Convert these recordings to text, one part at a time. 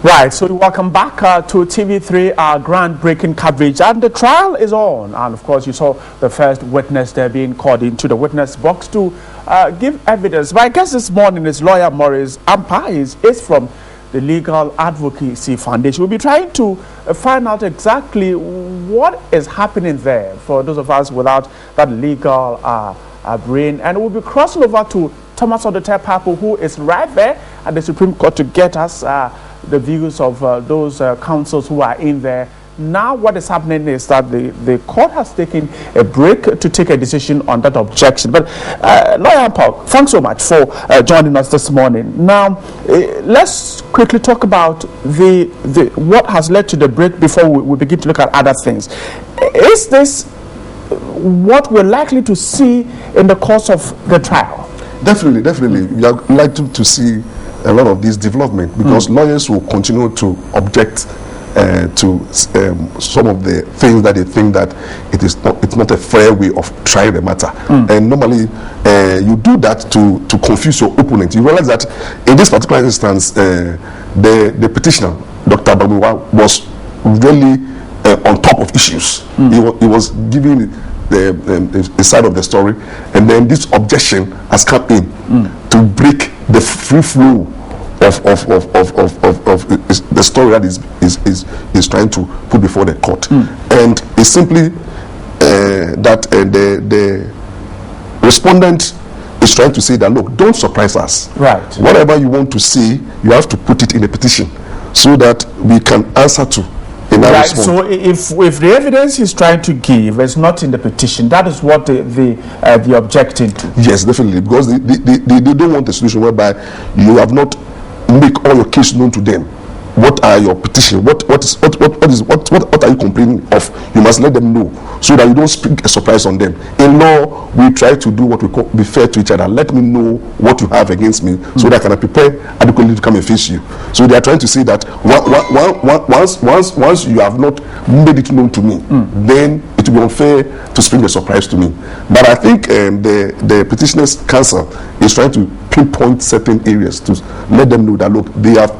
Right, so welcome back to TV3, our groundbreaking coverage, and the trial is on. And of course, you saw the first witness there being called into the witness box to give evidence. But I guess this morning is lawyer Maurice Ampa is from the Legal Advocacy Foundation. We'll be trying to find out exactly what is happening there for those of us without that legal brain. And we'll be crossing over to Thomas Odotepapo, who is right there at the Supreme Court to get us the views of those counsels who are in there. Now what is happening is that the court has taken a break to take a decision on that objection. But Lawyer Paul, thanks so much for joining us this morning. Now let's quickly talk about what has led to the break before we begin to look at other things. Is this what we're likely to see in the course of the trial? Definitely. We are likely to see a lot of this development because lawyers will continue to object to some of the things that they think that it's not a fair way of trying the matter. And normally you do that to confuse your opponent. You realize that in this particular instance, the petitioner, Dr. Babuwa, was really on top of issues. He was giving the side of the story, and then this objection has come in to break the free flow of the story that is trying to put before the court. And it's simply that the respondent is trying to say that, look, don't surprise us. Right. Whatever you want to see, you have to put it in a petition so that we can answer to. Right. So if the evidence he's trying to give is not in the petition, that is what the objecting to. Yes, definitely, because they don't want a solution whereby you have not make all your case known to them. What are your petition? What are you complaining of? You must let them know so that you don't speak a surprise on them. In law, we try to do what we call be fair to each other. Let me know what you have against me so that I can prepare adequately to come and face you. So they are trying to say that once you have not made it known to me, then it will be unfair to spring a surprise to me. But I think the petitioner's counsel is trying to pinpoint certain areas to let them know that, look, they have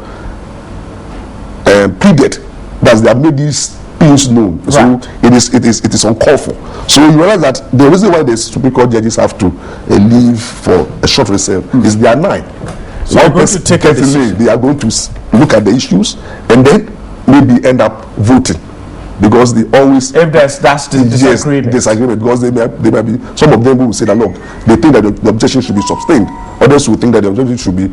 pleaded that they have made these things known. Right. So it is uncalled for. So you realize that the reason why the Supreme Court judges have to leave for a short recess is they are 9. So they're going to take a decision. They are going to look at the issues and then maybe end up voting. Because they always, if that's the disagreement, because they may be, some of them will say that, look, they think that the objection should be sustained, others will think that the objection should be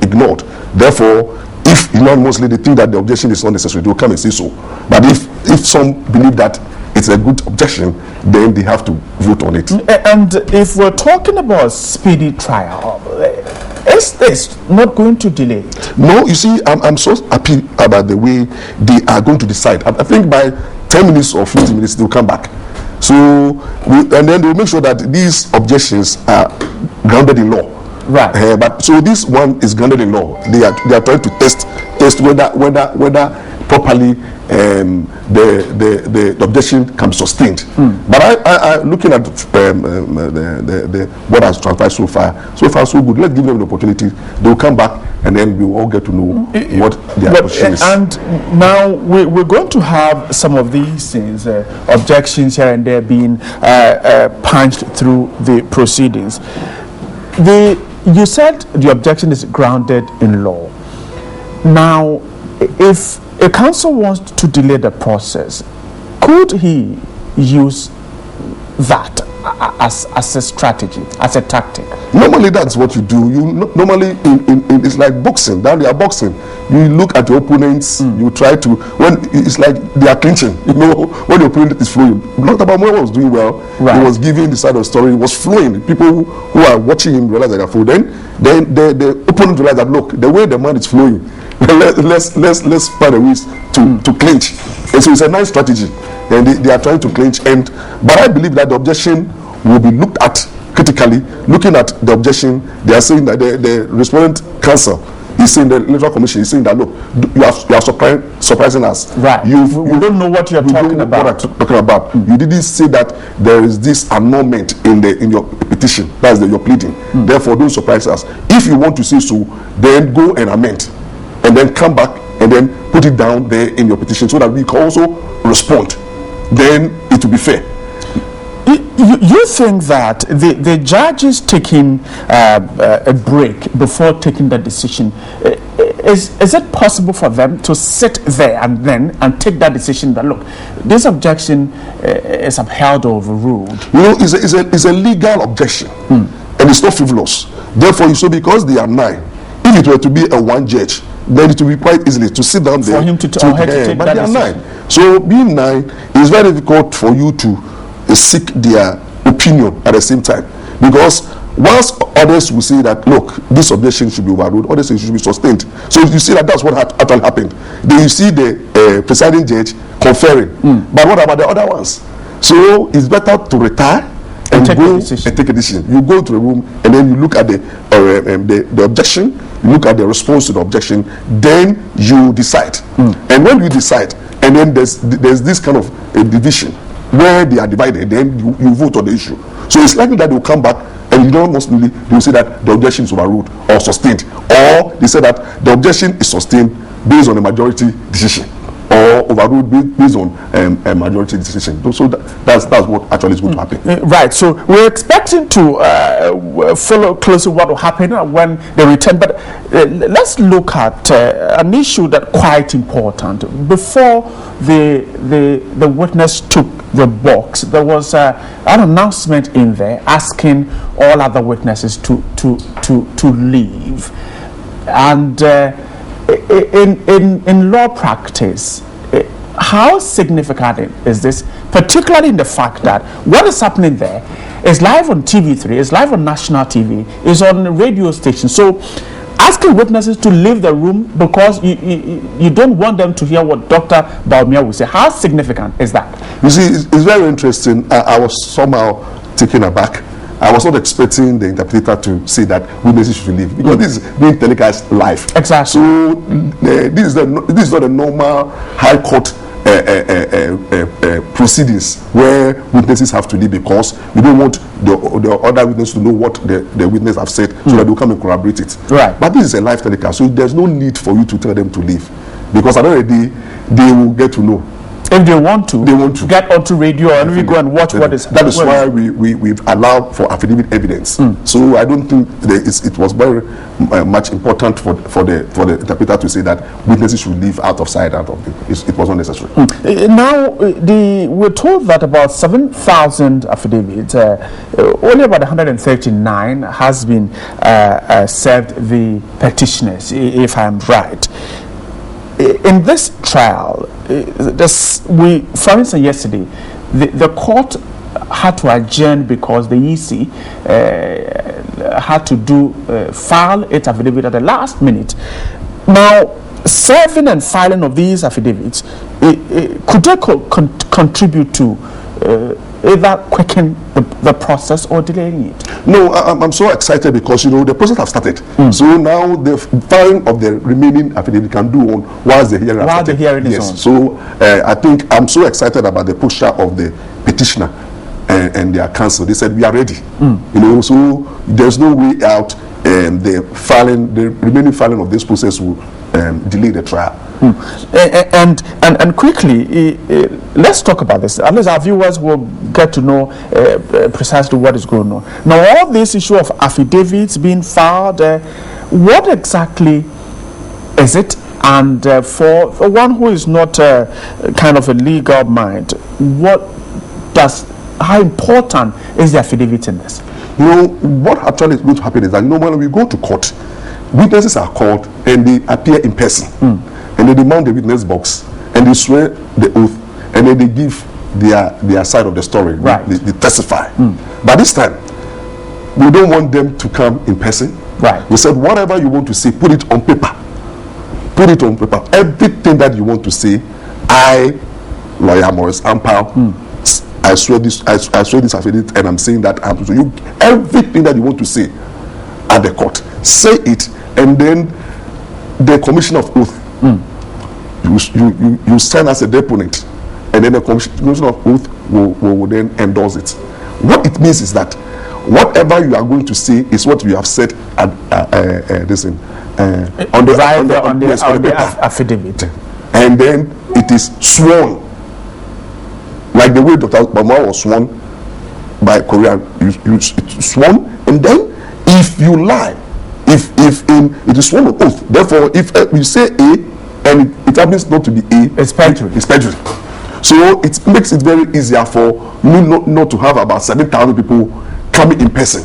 ignored. Therefore, if unanimously they think that the objection is not necessary, they will come and say so. But if some believe that it's a good objection, then they have to vote on it. And if we're talking about speedy trial, is this not going to delay? No, you see, I'm so happy about the way they are going to decide. I think by 10 minutes or 15 minutes, they'll come back. So, and then they'll make sure that these objections are grounded in law. Right. But so this one is grounded in law. They are trying to test whether properly the objection can be sustained. But I looking at what has transpired so far so good. Let's give them the opportunity. They'll come back and then we will all get to know what their position is. And now we're going to have some of these things, objections here and there being punched through the proceedings. You said the objection is grounded in law. Now, if a counsel wants to delay the process, could he use that as a strategy, as a tactic? Normally, that's what you do. Normally it's like boxing. That they are boxing. You look at your opponents. You try to it's like they are clinching. You know, when the opponent is flowing. Dr. Babuwa was doing well. Right. He was giving the side of the story. It was flowing. People who are watching him realize that they are flowing. Then the opponent realize that, look, the way the man is flowing, let's find a way to clinch. And so it's a nice strategy. And they are trying to clinch. But I believe that the objection will be looked at critically. Looking at the objection, they are saying that the respondent counsel is saying, the electoral commission is saying that, look, you are surprising us. Right. You don't know what you're talking about. You didn't say that there is this annulment in your petition. That's your pleading. Therefore, don't surprise us. If you want to say so, then go and amend, and then come back and then put it down there in your petition so that we can also respond. Then it will be fair. You think that the judges taking a break before taking the decision, is it possible for them to sit there and take that decision that, look, this objection is upheld or overruled? It's a legal objection, and it's not frivolous. Therefore, you say because they are 9, if it were to be a one judge, then it will be quite easily to sit down there for him to take but that they are decision. 9. So being 9, it's very difficult for you to seek their opinion at the same time, because whilst others will say that, look, this objection should be overruled, others say it should be sustained. So you see that that's what actually happened. Then you see the presiding judge conferring, but what about the other ones? So it's better to retire and go and take a decision. You go to a room and then you look at the objection, you look at the response to the objection, then you decide. And when you decide, and then there's this kind of a division where they are divided, then you vote on the issue. So it's likely that they will come back and unanimously they will say that the objection is overruled or sustained, or they say that the objection is sustained based on a majority decision, or overruled based on a majority decision. So that's what actually is going to happen. Right. So we're expecting to follow closely what will happen when they return. But let's look at an issue that's quite important. Before the witness took the box, there was an announcement in there asking all other witnesses to leave. And in law practice, how significant is this, particularly in the fact that what is happening there is live on TV3, is live on national TV, is on the radio station. So asking witnesses to leave the room because you don't want them to hear what Dr. Baumia will say, how significant is that? You see, it's very interesting. I was somehow taken aback. I was not expecting the interpreter to say that witnesses should leave, because this is being telecast live. Exactly. So this is not a normal high court proceedings where witnesses have to leave, because we don't want the other witness to know what the witness have said, so that they will come and corroborate it. Right. But this is a live telecast, so there's no need for you to tell them to leave, because at the end of the day, they will get to know. If they want to get onto radio and we go and watch what is happening. That is why we've allowed for affidavit evidence. So I don't think it was very much important for the interpreter to say that witnesses should leave out of sight, out of it was unnecessary. Now we're told that about 7,000 affidavits, only about 139 has been served the petitioners, if I'm right. In this trial, for instance, yesterday, the court had to adjourn because the EC had to file its affidavit at the last minute. Now, serving and filing of these affidavits, could they contribute to either quicken the process or delaying it? No, I'm so excited because the process have started. So now the filing of the remaining affidavit can do on whilst the hearing while the hearing is on. So I think I'm so excited about the posture of the petitioner and their counsel. They said we are ready. So there's no way out. The remaining filing of this process will delay the trial. And quickly, let's talk about this. At least our viewers will get to know precisely what is going on. Now, all this issue of affidavits being filed, what exactly is it? And for one who is not kind of a legal mind, how important is the affidavit in this? What actually is going to happen is that when we go to court, witnesses are called and they appear in person, and they demand the witness box, and they swear the oath, and then they give their side of the story. Right. They testify. But this time, we don't want them to come in person. Right. We said whatever you want to say, put it on paper. Put it on paper. Everything that you want to say, I, lawyer Morris Ampao, I swear this affidavit, and I'm saying that I'm to you. Everything that you want to say at the court, say it, and then the commission of oath, you stand as a deponent, and then the commission of oath will then endorse it. What it means is that whatever you are going to say is what you have said at on the affidavit, and then it is sworn, like the way Dr. Bama was sworn by Korean. It's sworn, and then if you lie, it is sworn on oath. Therefore, if you say A and it happens not to be A, it's perjury. It's perjury. So it makes it very easier for me not to have about 7,000 people coming in person.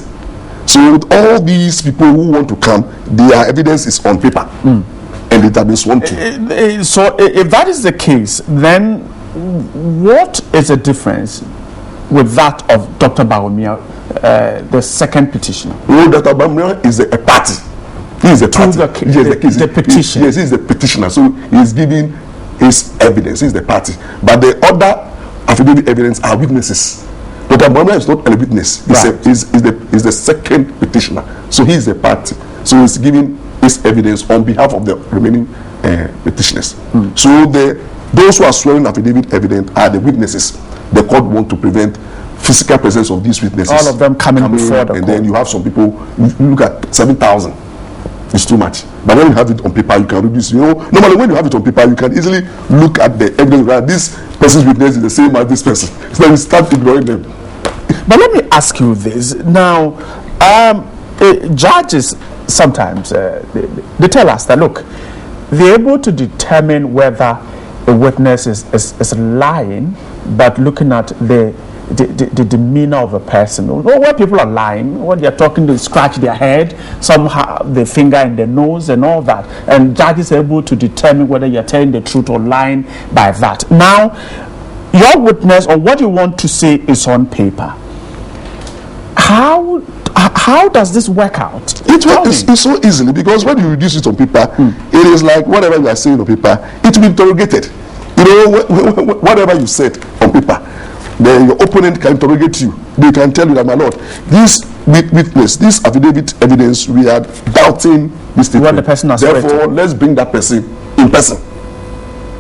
So with all these people who want to come, their evidence is on paper, and it has been sworn to. So if that is the case, then what is the difference with that of Dr. Bawumia, the second petitioner? Well, Dr. Bawumia is a party. He is a party. The petition. Yes, he is the petitioner. So he is giving his evidence. He is the party. But the other affidavit evidence are witnesses. Dr. Bawumia is not a witness. He's the second petitioner. So he is the party. So he's giving his evidence on behalf of the remaining petitioners. So those who are swearing affidavit evidence are the witnesses. The court want to prevent physical presence of these witnesses. All of them coming before the court. And then you have some people, look at 7,000. It's too much. But when you have it on paper, you can reduce. Normally when you have it on paper, you can easily look at the evidence. Right? This person's witness is the same as this person. So then you start ignoring them. But let me ask you this. Now, judges sometimes, they tell us that, look, they're able to determine whether a witness is lying, but looking at the demeanor of a person. When people are lying, when they're talking, they scratch their head, some have the finger in their nose and all that. And judges are able to determine whether you're telling the truth or lying by that. Now, your witness or what you want to say is on paper. How does this work out? It's so easily, because when you reduce it on paper, it is like whatever you are saying on paper, it will be interrogated. Whatever you said on paper, then your opponent can interrogate you. They can tell you that, my lord, this witness, this affidavit evidence, we are doubting this statement. What the person has Therefore, written. let's bring that person in person.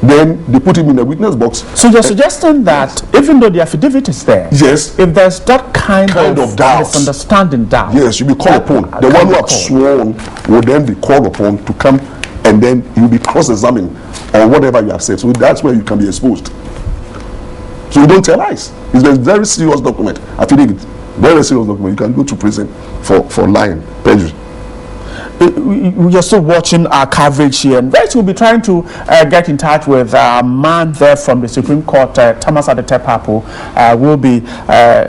Then they put him in the witness box. So you're suggesting that even though the affidavit is there, yes, if there's that kind of doubt, misunderstanding doubt, yes, you'll be called upon. The one who have sworn will then be called upon to come, and then you'll be cross-examined on whatever you have said. So that's where you can be exposed. So you don't tell lies. It's a very serious document. Affidavit, very serious document. You can go to prison for lying, perjury. You're still watching our coverage here, and we'll be trying to get in touch with a man there from the Supreme Court, Thomas Adetepapo. Will be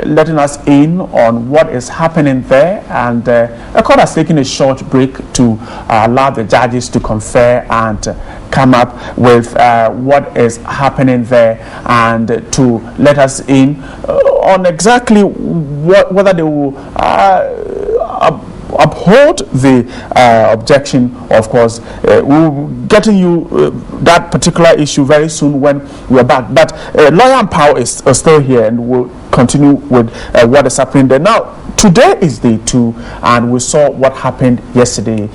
letting us in on what is happening there, and the court has taken a short break to allow the judges to confer and come up with what is happening there, and to let us in on exactly whether they will uphold the objection. Of course, we'll be getting you that particular issue very soon when we're back. But Lawyer Power is still here, and we'll continue with what is happening there. Now, today is day 2, and we saw what happened yesterday,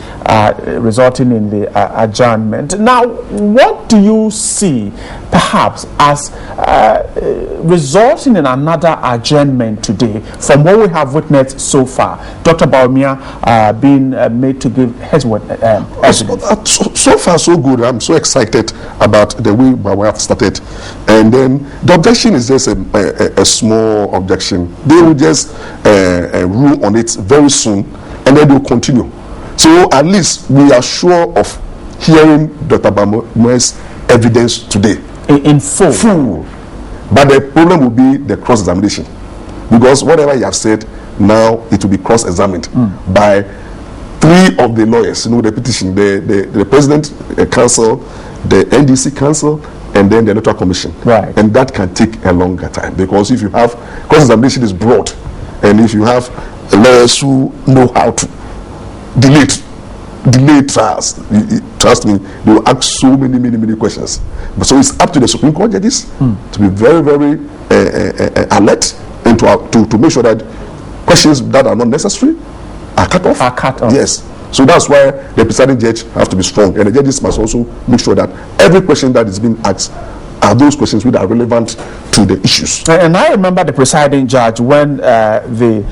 resulting in the adjournment. Now, what do you see, perhaps, as resulting in another adjournment today from what we have witnessed so far? Dr. Bawumia being made to give his evidence. So far, so good. I'm so excited about the way we have started. And then the objection is just a small objection. They will just rule on it very soon, and then they'll continue. So at least we are sure of hearing Dr. Bawumia's evidence today. In full. But the problem will be the cross-examination. Because whatever you have said, now it will be cross-examined by 3 of the lawyers, the petition, the President Council, the NDC Council, and then the Electoral Commission. Right. And that can take a longer time, because if you have cross-examination is broad, and if you have lawyers who know how to delay trials, trust me, they will ask so many questions. But so it's up to the Supreme Court judges to be very, very alert, and to make sure that questions that are not necessary are cut off. Yes. So that's why the presiding judge has to be strong, and the judges must also make sure that every question that is being asked are those questions which are relevant to the issues. And I remember the presiding judge when the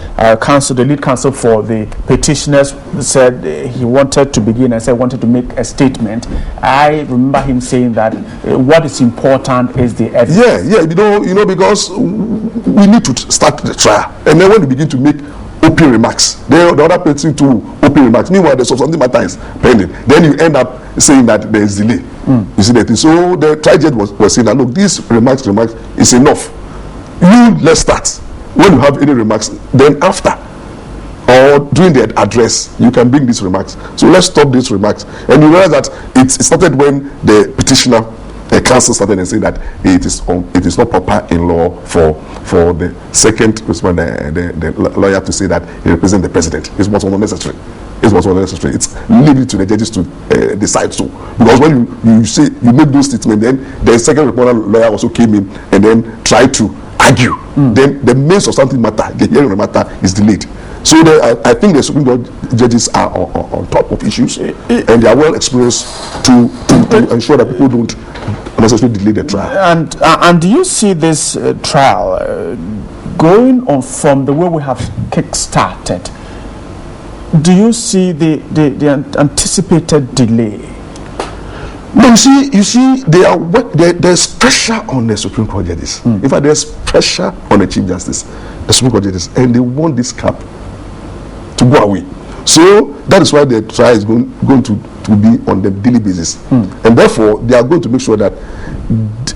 lead counsel for the petitioners said he wanted to begin and said wanted to make a statement. I remember him saying that what is important is the evidence. Yeah, you know, because we need to start the trial, and then when we begin to make open remarks, then the other person to open remarks. Meanwhile, the substantive matter is pending. Then you end up saying that there is delay. You see that thing. So the trial judge was saying that look, these remarks is enough. Let's start. When you have any remarks, then after or during the address, you can bring these remarks. So let's stop these remarks. And you realize that it started when the petitioner, the counsel, started and saying that it is not proper in law for the second respondent, the lawyer, to say that he represents the president. It was unnecessary. It was unnecessary. It's leaving to the judges to decide so. Because when you say you make those statements, then the second respondent lawyer also came in and then tried to argue. Then the main substantive matter, the hearing of the matter, is delayed. So I think the Supreme Court judges are on top of issues, and they are well experienced to ensure that people don't necessarily delay the trial. And do you see this trial going on from the way we have kick-started? Do you see the anticipated delay? No, you see, there's pressure on the Supreme Court judges. In fact, there's pressure on the Chief Justice, the Supreme Court judges, and they want this cap to go away. So that is why the trial is going to be on the daily basis, and therefore they are going to make sure that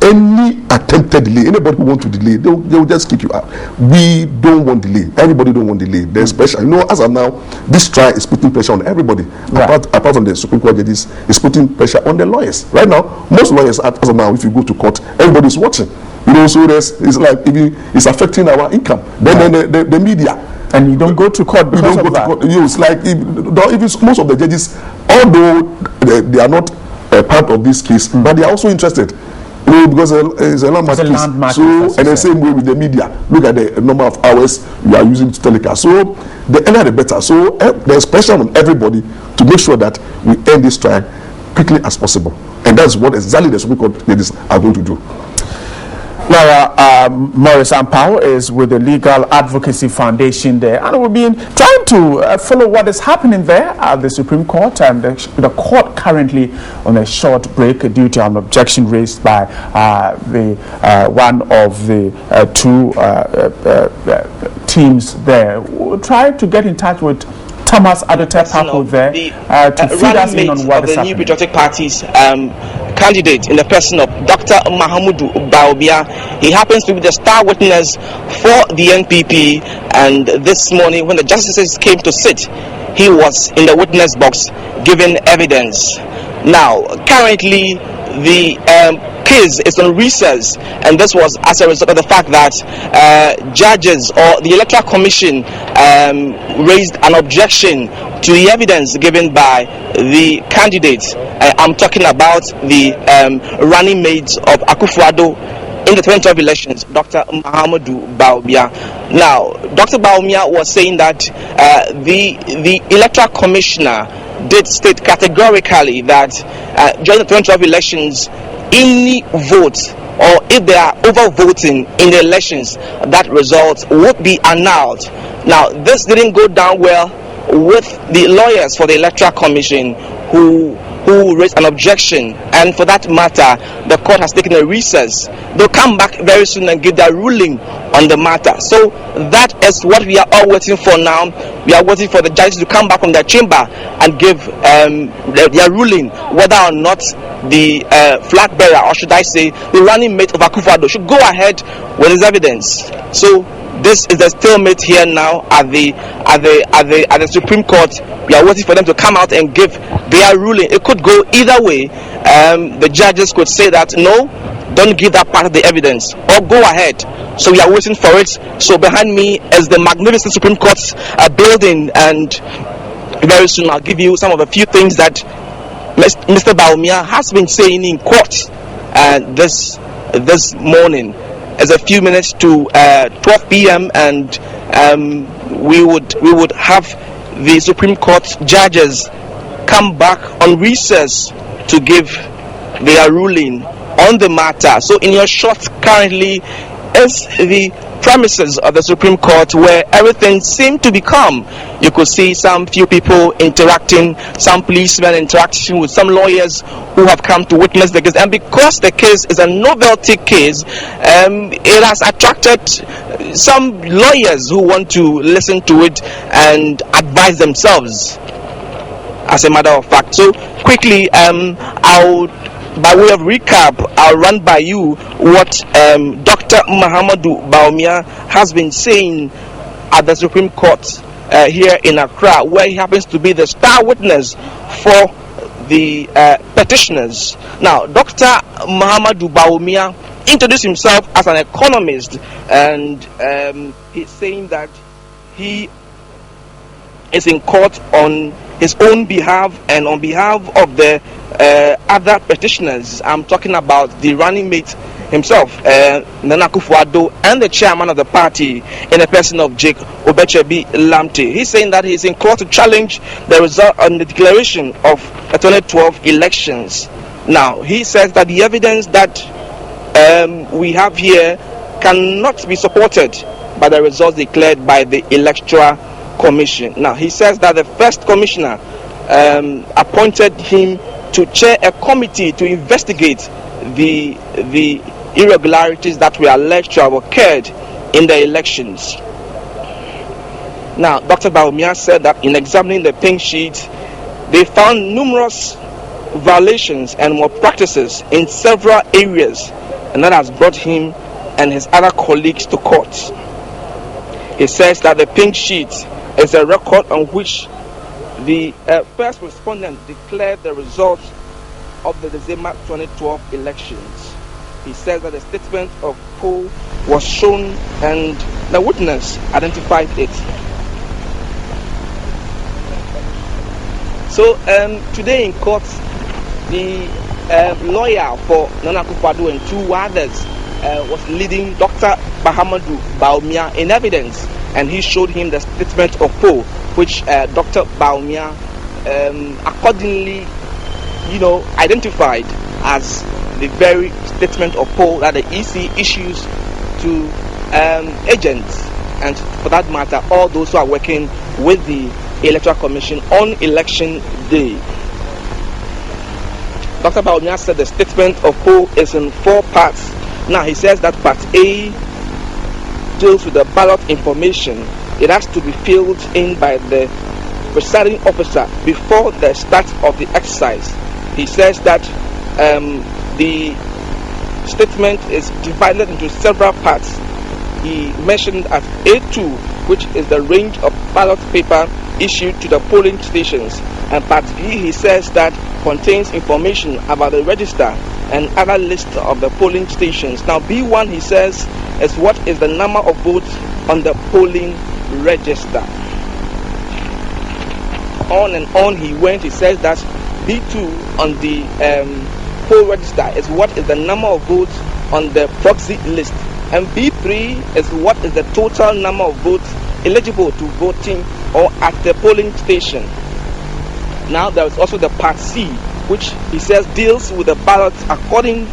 any attempted delay, anybody who wants to delay, they will just kick you out. We don't want delay. Everybody don't want delay. There's pressure. You know, as of now, this trial is putting pressure on everybody. Right. Apart from the Supreme Court judges, it's putting pressure on the lawyers. Right now, most lawyers, as of now, if you go to court, everybody is watching. You know, so it's like it's affecting our income. Then the media. And you don't go to court because of that. It's like most of the judges, although they are not part of this case, but they are also interested. You know, because it's a landmark case. So, and the same way with the media. Look at the number of hours you are using to telecast. So, the earlier the better. So, there's pressure on everybody to make sure that we end this trial quickly as possible. And that's what exactly the Supreme Court judges are going to do. Lawyer Maurice Ampao is with the Legal Advocacy Foundation there, and we've been trying to follow what is happening there at the Supreme Court, and the court currently on a short break due to an objection raised by one of the two teams there. We'll try to get in touch with Thomas Adote-Papo there to feed us in on what is happening. The New Patriotic Party's candidate in the person of Dr. Mahamudu Baobia. He happens to be the star witness for the NPP, and this morning when the justices came to sit, he was in the witness box giving evidence. Now, currently, the case is on recess, and this was as a result of the fact that judges or the Electoral Commission raised an objection to the evidence given by the candidates. I'm talking about the running mates of Akufo-Addo in the 2012 elections, Dr. Mahamudu Baobia. Now, Dr. Baobia was saying that the Electoral Commissioner did state categorically that during the 2012 elections, any vote or if they are overvoting in the elections, that result would be annulled. Now, this didn't go down well with the lawyers for the Electoral Commission who raised an objection, and for that matter, the court has taken a recess. They'll come back very soon and give their ruling on the matter. So that is what we are all waiting for now. We are waiting for the judges to come back from their chamber and give their ruling whether or not the flag bearer, or should I say the running mate of Akufo-Addo, should go ahead with his evidence. So this is a stalemate here now at the Supreme Court. We are waiting for them to come out and give their ruling. It could go either way. The judges could say that no, don't give that part of the evidence, or go ahead. So we are waiting for it. So behind me is the magnificent Supreme Court building, and very soon I'll give you some of the few things that Mr. Baumia has been saying in court this morning. It's a few minutes to 12 p.m. and we would have the Supreme Court judges come back on recess to give their ruling on the matter. So in your shot currently is the premises of the Supreme Court, where everything seemed to be calm. You could see some few people interacting, some policemen interacting with some lawyers who have come to witness the case. And because the case is a novelty case, it has attracted some lawyers who want to listen to it and advise themselves, as a matter of fact. So quickly, by way of recap, I'll run by you what Dr. Mahamudu Bawumia has been saying at the Supreme Court here in Accra, where he happens to be the star witness for the petitioners. Now, Dr. Mahamudu Bawumia introduced himself as an economist, and he's saying that he is in court on his own behalf and on behalf of the other petitioners. I'm talking about the running mate himself, Nana Akufo-Addo, and the chairman of the party in the person of Jake Obechebi Lamte. He's saying that he's in court to challenge the result on the declaration of the 2012 elections. Now, he says that the evidence that we have here cannot be supported by the results declared by the Electoral Commission. Now, he says that the first commissioner appointed him to chair a committee to investigate the irregularities that were alleged to have occurred in the elections. Now, Dr. Bawumia said that in examining the pink sheet, they found numerous violations and malpractices in several areas, and that has brought him and his other colleagues to court. He says that the pink sheet is a record on which the first respondent declared the results of the December 2012 elections. He says that the statement of poll was shown and the witness identified it. So today in court, the lawyer for Nana Akufo-Addo and two others was leading Dr. Mahamudu Bawumia in evidence, and he showed him the statement of poll, which Dr. Bawumia accordingly, identified as the very statement of poll that the EC issues to agents, and for that matter, all those who are working with the Electoral Commission on election day. Dr. Bawumia said the statement of poll is in 4 parts. Now, he says that part A deals with the ballot information. It has to be filled in by the presiding officer before the start of the exercise. He says that the statement is divided into several parts. He mentioned at A2, which is the range of ballot paper issued to the polling stations, and part B, he says, that contains information about the register and other lists of the polling stations. Now, B1, he says, is what is the number of votes on the polling register. On and on he went. He says that B2 on the poll register is what is the number of votes on the proxy list, and B3 is what is the total number of votes eligible to voting or at the polling station. Now, there is also the part C, which he says deals with the ballots according.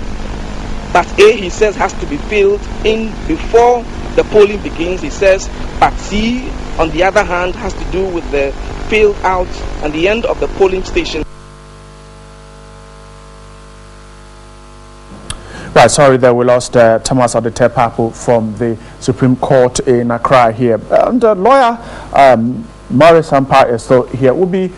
Part A, he says, has to be filled in before the polling begins. He says part C, on the other hand, has to do with the filled out at the end of the polling station. Right, sorry that we lost Thomas Adetepapo from the Supreme Court in Accra here. And lawyer Maurice Sampa is still here. We'll be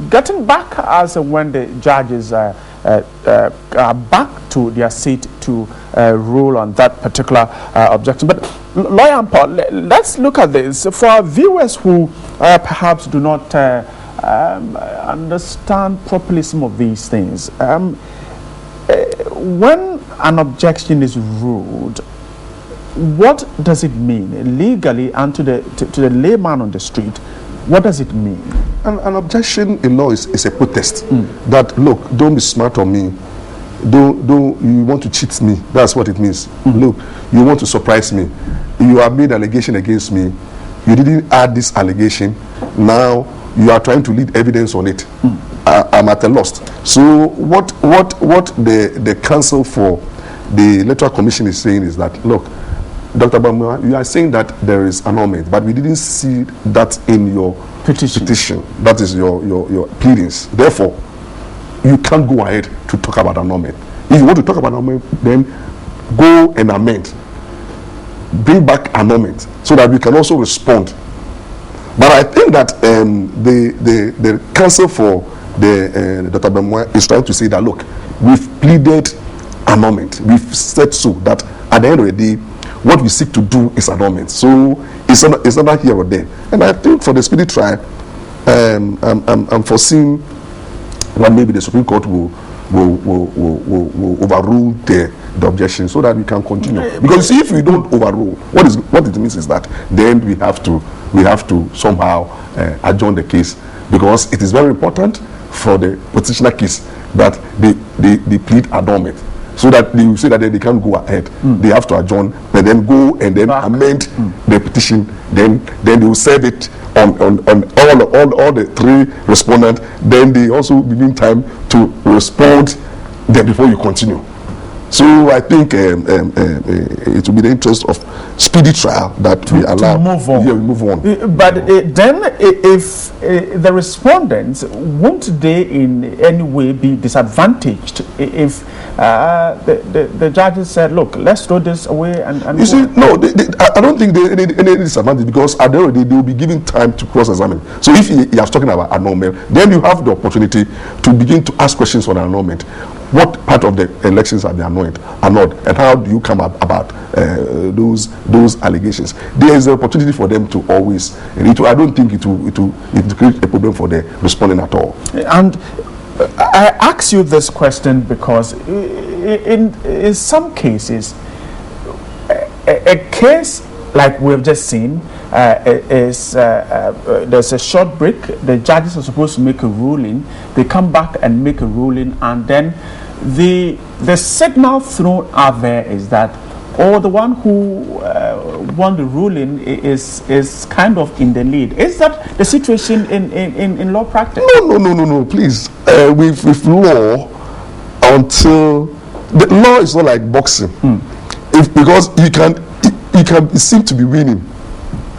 getting back as when the judges are back to their seat to rule on that particular objection. But lawyer Sampa, let's look at this. For our viewers who perhaps do not understand properly some of these things, when an objection is ruled, what does it mean legally, and to the layman on the street? What does it mean? An objection in law is a protest that, look, don't be smart on me. Don't you want to cheat me? That's what it means. Look, you want to surprise me. You have made an allegation against me. You didn't add this allegation. Now you are trying to lead evidence on it. I'm at a loss. So what the counsel for the Electoral Commission is saying is that, look, Dr. Bamwa, you are saying that there is annulment, but we didn't see that in your petition. That is your pleadings. Therefore, you can't go ahead to talk about annulment. If you want to talk about annulment, then go and amend. Bring back annulment so that we can also respond. But I think that the counsel for the Dr. Bamwa is trying to say that, look, we've pleaded annulment. We've said so that at the end of the day, what we seek to do is annulment. So it's not here or there. And I think for the speedy trial, I'm foreseeing that maybe the Supreme Court will overrule the objection so that we can continue. Because if we don't overrule, what it means is that then we have to somehow adjourn the case, because it is very important for the petitioner case that they plead annulment, so that they will say that they can't go ahead. They have to adjourn, and then go and then amend the petition. Then they will serve it on all the three respondents. Then they also give them time to respond then before you continue. So I think it will be the interest of speedy trial that we allow. To move on. Yeah, we move on. But then, if the respondents, won't they in any way be disadvantaged if the judges said, look, let's throw this away and you see, no, I don't think they any disadvantage, because at the end of the day, they will be given time to cross-examine. So if he is talking about annulment, then you have the opportunity to begin to ask questions on annulment. What part of the elections are they annulled, and how do you come about those allegations? There is an opportunity for them to always. I don't think it will create a problem for the respondent at all. And I ask you this question because in some cases, a case like we've just seen there's a short break. The judges are supposed to make a ruling. They come back and make a ruling, and then the signal thrown out there is that the one who won the ruling is kind of in the lead. Is that the situation in law practice? No, please. With law, until the law is not like boxing. Because you can seem to be winning,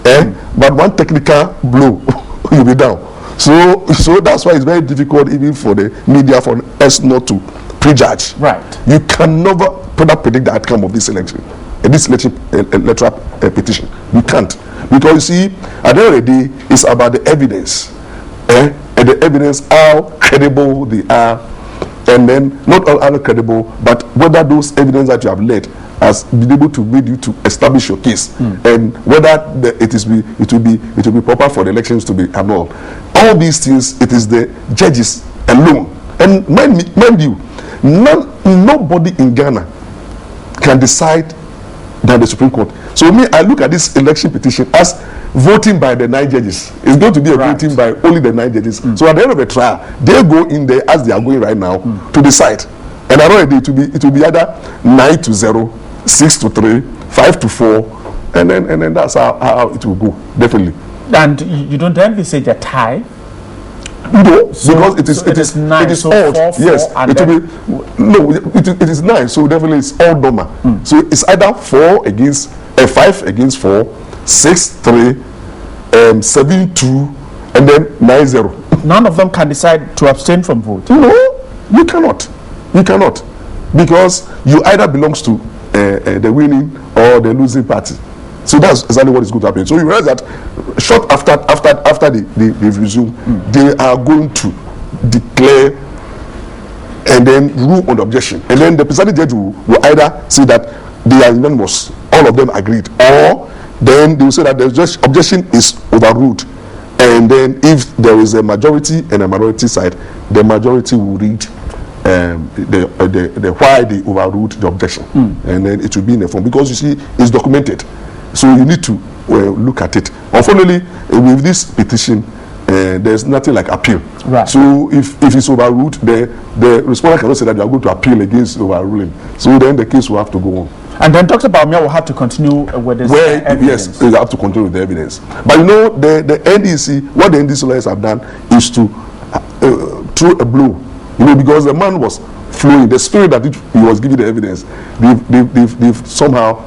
but one technical blow you'll be down. So that's why it's very difficult even for the media, for us not to prejudge. Right. You can never predict the outcome of this election, electoral petition. You can't, because you see, at the end of the day, it's about the evidence, and the evidence, how credible they are, and then not all are credible, but whether those evidence that you have led has been able to lead you to establish your case, and whether it will be proper for the elections to be annulled. All these things, it is the judges alone. And mind you, nobody in Ghana can decide than the Supreme Court. So I look at this election petition as voting by the 9 judges. It's going to be a voting by only the 9 judges. So at the end of the trial, they go in there as they are going right now to decide. And I know it will be either 9-0, 6-3, 5-4, and then that's how it will go. Definitely. And you don't envisage a tie? No, because it is 9. It is so odd. 4, yes, it is 9. So definitely it's all number. So it's either 5 against 4, 6-3, 7-2, and then 9-0. None of them can decide to abstain from vote. No, you cannot. You cannot, because you either belongs to the winning or the losing party. So that's exactly what is going to happen. So you realize that short after they've resumed, they are going to declare and then rule on the objection. And then the presiding judge will either say that the unanimous, all of them agreed, or then they will say that the objection is overruled. And then if there is a majority and a minority side, the majority will read the why they overruled the objection, and then it will be in a form, because you see it's documented. So you need to look at it. Unfortunately, with this petition, there's nothing like appeal. Right. So if it's overruled, the respondent cannot say that they are going to appeal against overruling. So then the case will have to go on. And then Dr. Bawumia will have to continue with this evidence. Yes, they have to continue with the evidence. But you know, the NDC, what the NDC lawyers have done is to through a blow, because the man was flowing. The spirit that he was giving the evidence, they've somehow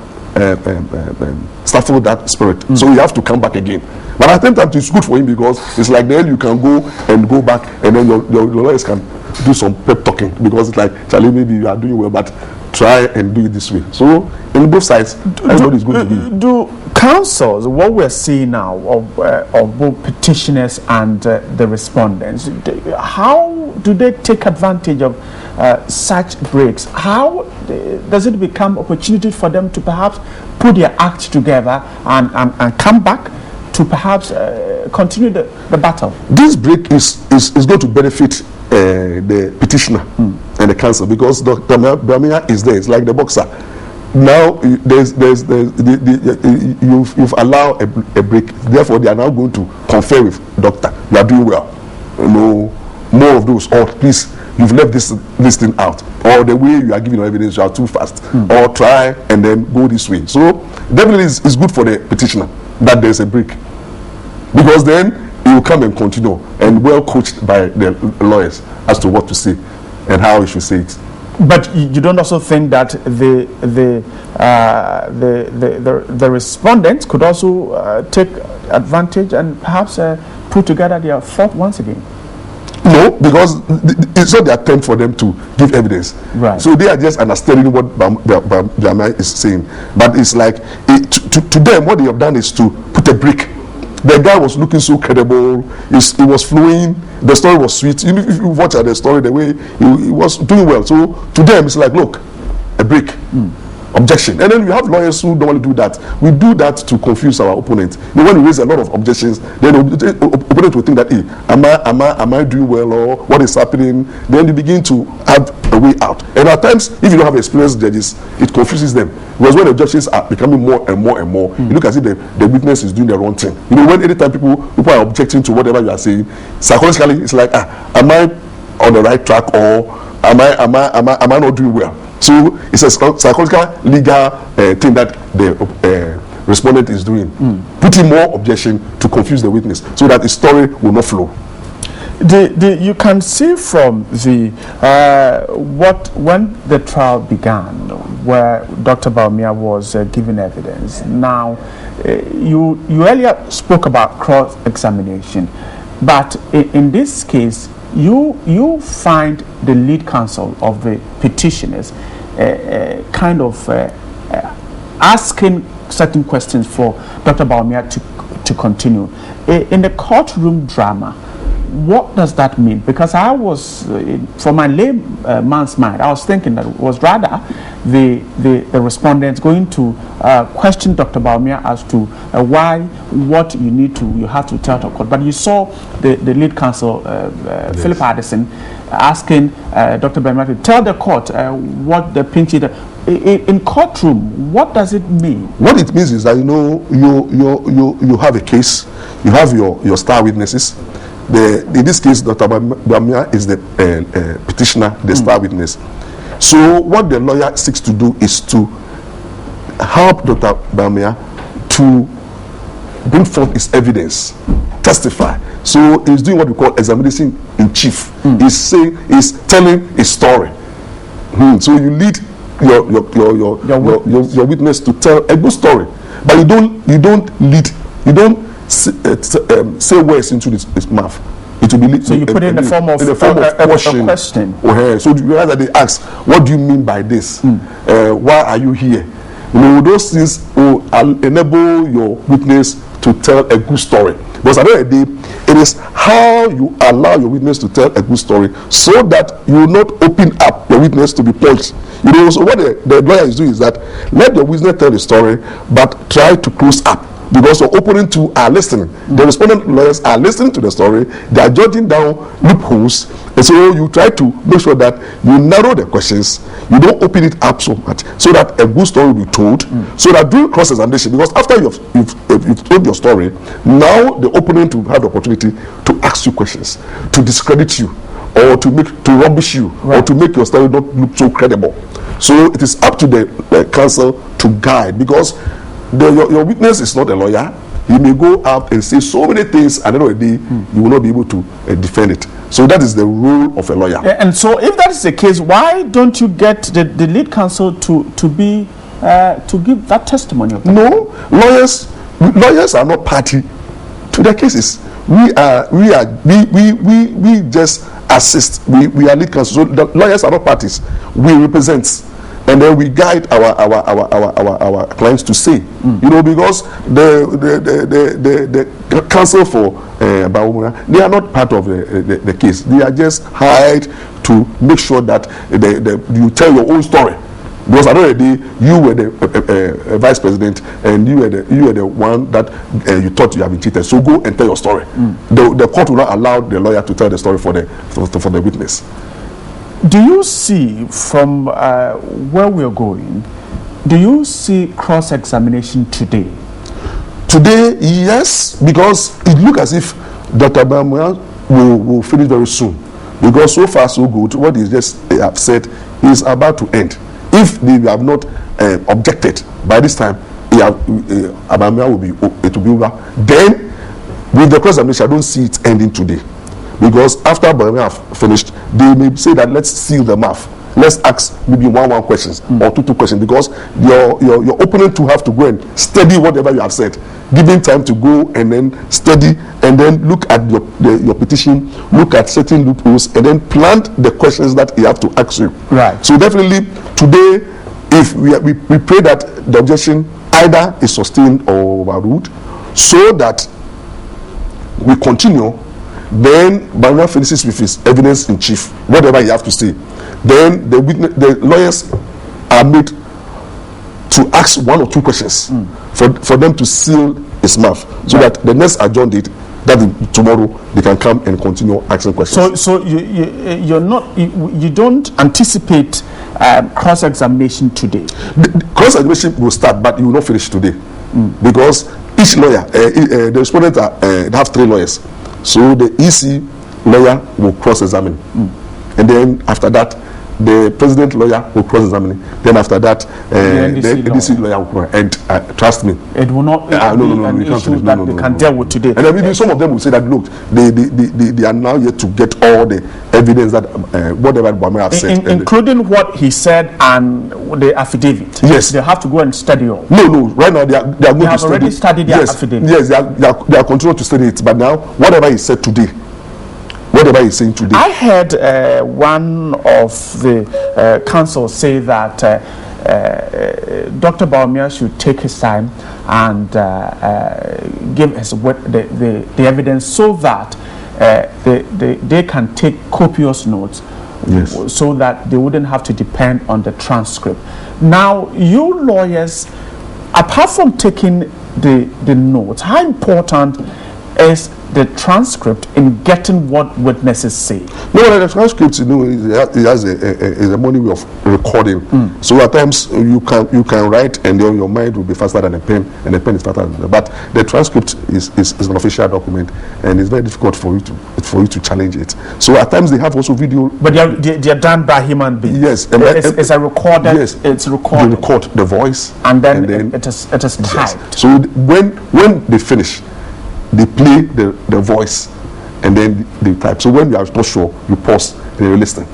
stifled that spirit. So you have to come back again. But at the same time, it's good for him because it's like then you can go back, and then your lawyers can do some pep talking, because it's like, Charlie, maybe you are doing well, but try and do it this way. So in both sides, everybody is going to be. Do counsels, what we're seeing now of both petitioners and the respondents, how do they take advantage of such breaks? How does it become opportunity for them to perhaps put their act together and come back to perhaps continue the battle? This break is going to benefit the petitioner and the counsel, because Dr. Bawumia is there. It's like the boxer. Now you've allowed a break. Therefore, they are now going to confer with doctor. You are doing well. More of those. Or please, you've left this thing out. Or the way you are giving your evidence, you are too fast. Or try and then go this way. So definitely it's good for the petitioner that there's a break, because then he will come and continue, and well coached by the lawyers as to what to say and how he should say it. But you don't also think that the respondents could also take advantage and perhaps put together their thought once again? No, because it's not the attempt for them to give evidence. Right. So they are just understanding what Bawumia is saying. But it's like, to them, what they have done is to put a break. The guy was looking so credible. It was flowing. The story was sweet. If you watch the story, the way he was doing well. So to them, it's like, look, a break. Objection. And then we have lawyers who don't want to do that. We do that to confuse our opponent. When we raise a lot of objections, then the opponent will think that, hey, am I doing well, or what is happening? Then they begin to have a way out. And at times, if you don't have experienced judges, it confuses them. Because when the objections are becoming more and more and more, you look as if the witness is doing the wrong thing. When anytime people are objecting to whatever you are saying, psychologically, it's like, am I on the right track, or am I not doing well? So it's a psychological, legal thing that the respondent is doing, putting more objection to confuse the witness, so that the story will not flow. You can see from the when the trial began, where Dr. Bawumia was giving evidence. Now, you earlier spoke about cross-examination, but in this case, you find the lead counsel of the petitioners kind of asking certain questions for Dr. Bawumia to continue. In the courtroom drama, what does that mean? Because I was, from my layman's mind, I was thinking that it was rather the respondents going to question Dr. Bawumia as to what you have to tell the court. But you saw the lead counsel, yes, Philip Addison, asking Dr. Bawumia to tell the court what the pinch is. In courtroom, what does it mean? What it means is that you have a case, you have your star witnesses. In this case, Dr. Bawumia is the petitioner, the star witness. So what the lawyer seeks to do is to help Dr. Bawumia to bring forth his evidence, testify. So he's doing what we call examination in chief. He's telling a story. So you lead your witness to tell a good story, but you don't say words into his mouth. It will be so you put it in the form of a question. So you realize that they ask, what do you mean by this? Why are you here? Those things will enable your witness to tell a good story. Because at the end of the day, it is how you allow your witness to tell a good story, so that you will not open up your witness to be punched. So what the lawyer is doing is that let the witness tell the story, but try to close up. Because your opponent too are listening. The respondent lawyers are listening to the story. They are jotting down loopholes. And so you try to make sure that you narrow the questions. You don't open it up so much, so that a good story will be told. So that during cross-examination, because after you've told your story, now the opponent will have the opportunity to ask you questions, to discredit you, or to rubbish you, or to make your story not look so credible. So it is up to the counsel to guide, because your witness is not a lawyer, he may go out and say so many things, and at the end of the day, you will not be able to defend it. So that is the role of a lawyer. And so, if that is the case, why don't you get the lead counsel to give that testimony? No, lawyers are not party to their cases. We just assist. We are lead counsel. So the lawyers are not parties. We represent, and then we guide our clients to say, you know, because the counsel for Bawumia, they are not part of the case. They are just hired to make sure that you tell your own story. Because at the end of the day, you were the vice president, and you were the one that you thought you have been cheated. So go and tell your story. The court will not allow the lawyer to tell the story for the witness. Do you see from where we are going? Do you see cross-examination today? Today, yes, because it looks as if Dr. Bawumia will finish very soon. Because so far so good, what he just have said is about to end. If they have not objected by this time, Bawumia will be over. Then, with the cross-examination, I don't see it ending today. Because after Bawumia have finished, they may say that let's seal the mouth. Let's ask maybe one questions or two questions, because your opponent to have to go and study whatever you have said, giving time to go and then study and then look at your petition, look at certain loopholes, and then plant the questions that he have to ask you. Right. So definitely today, if we pray that the objection either is sustained or overruled, so that we continue. Then Bawumia finishes with his evidence in chief, whatever he have to say. Then the lawyers are made to ask one or two questions for them to seal his mouth, so that the next adjourned date, that tomorrow they can come and continue asking questions. So you don't anticipate cross-examination today? The cross-examination will start, but you will not finish today, because each lawyer, the respondents have 3 lawyers. So the EC lawyer will cross-examine, and then after that, the president lawyer will cross-examine. Then after that, the NDC lawyer will cross. And trust me, it will not be an issue that they can deal with today. And maybe some of them will say that look, they are now yet to get all the evidence that whatever Bawumia have said, including what he said and the affidavit. Yes, they have to go and study all. No. Right now they are going to study. Already studied the affidavit. Yes, they are continuing to study it. But now, whatever he said today. Whatever he's saying today. I heard one of the counsel say that Dr. Bawumia should take his time and give his the evidence, so that they can take copious notes. Yes. So that they wouldn't have to depend on the transcript. Now, you lawyers, apart from taking the notes, how important is the transcript in getting what witnesses say? No, the transcript, you know, it has a money way of recording. So at times you can write, and your mind will be faster than a pen, and the pen is faster than but the transcript is an official document, and it's very difficult for you to challenge it. So at times they have also video. But they are done by human beings. Yes, it's a recorded. Yes, it's recorded. You record the voice, and then it is typed. Yes. So when they finish, they play the voice, and then they type. So when you are not sure, you pause and you listen,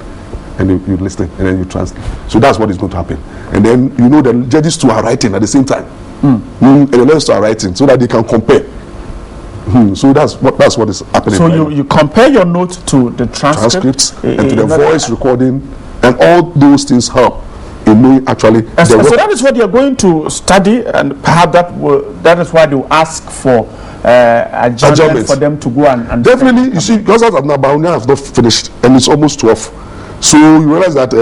and you listen, and then you translate. So that's what is going to happen. And then you know the judges too are writing at the same time, and the lawyers too are writing, so that they can compare. So that's what is happening. So you compare your notes to the transcripts and to the voice recording, and all those things help in knowing actually. So that is what you are going to study, and perhaps that is why they will ask for adjournment for them to go and definitely. You see, because Bawumia has not finished, and it's almost 12. So you realize that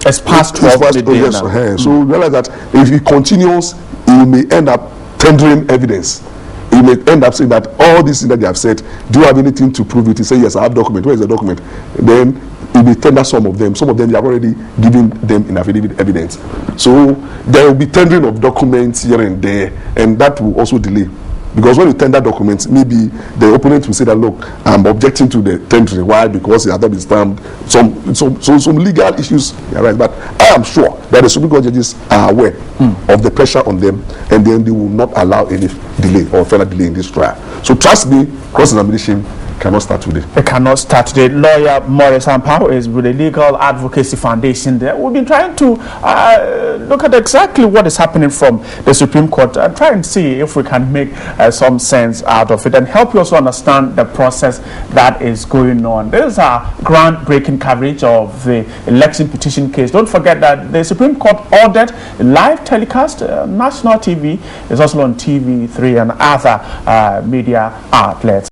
it's past 12. So you realize that if he continues, he may end up tendering evidence. He may end up saying that all these things that they have said, do you have anything to prove it? He say yes, I have document. Where is the document? Then he may tender some of them. Some of them they have already given them in affidavit evidence. So there will be tendering of documents here and there, and that will also delay Because when you tender documents, maybe the opponent will say that, look, I'm objecting to the tendering. Why? Because it has not been stamped. Some legal issues. Right? But I am sure that the Supreme Court judges are aware of the pressure on them, and then they will not allow any delay or further delay in this trial. So trust me, cross-examination cannot start today. It cannot start today. Lawyer Maurice Ampao is with the Legal Advocacy Foundation there. We've been trying to look at exactly what is happening from the Supreme Court and try and see if we can make some sense out of it and help you also understand the process that is going on. This is our groundbreaking coverage of the election petition case. Don't forget that the Supreme Court ordered live telecast. National TV is also on TV3 and other media outlets.